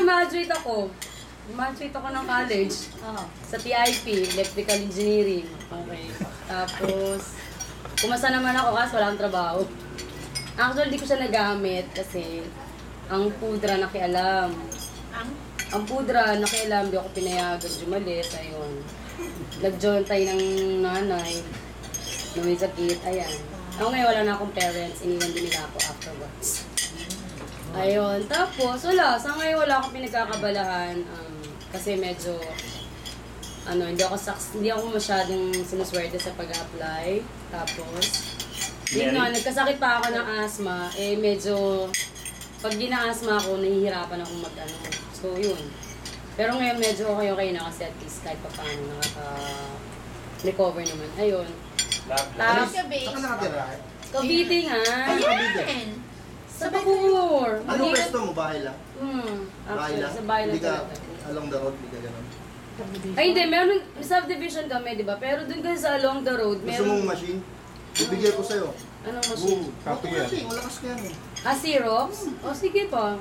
gumagraduate ako. Gumagraduate ako ng college. Sa TIP, Electrical Engineering. Okay. Tapos, pumasa naman ako kasi wala akong trabaho. Actually, di ko siya nagamit kasi ang pudra nakialam. Ang pudra nakialam, di ako pinayagan jumalis. Ayun. Nag-join tayo ng nanay. Na may sakit. Ayan. Ako ngayon wala na akong parents. Iniwan din nila ako afterwards. Ayun. Tapos, wala. Sa ngayon wala akong pinagkakabalahan. Kasi medyo, hindi ako masyadong sinuswerte sa pag-apply. Tapos, yun nga, nagkasakit pa ako ng asthma. Medyo, pag gina-asthma ako, nahihirapan akong So, yun. Pero ngayon medyo okay na kasi at least kahit pa paano nakaka-recover naman. Ayun. Tapos, Saan ka nakatira? Cavite nga. Ayan! Sa Bacoor. Anong pwesto mo? Bahay lang? Actually, sa bahay lang Hindi ka talaga. along the road, hindi ka ganun. Ay, hindi. Meron subdivision kami, di ba? Pero dun kasi sa along the road, Gusto mong meron... machine? Bibigyan ko sa'yo. Anong machine? Copy yan. Malakas ka yan. Xerox? O, sige pa.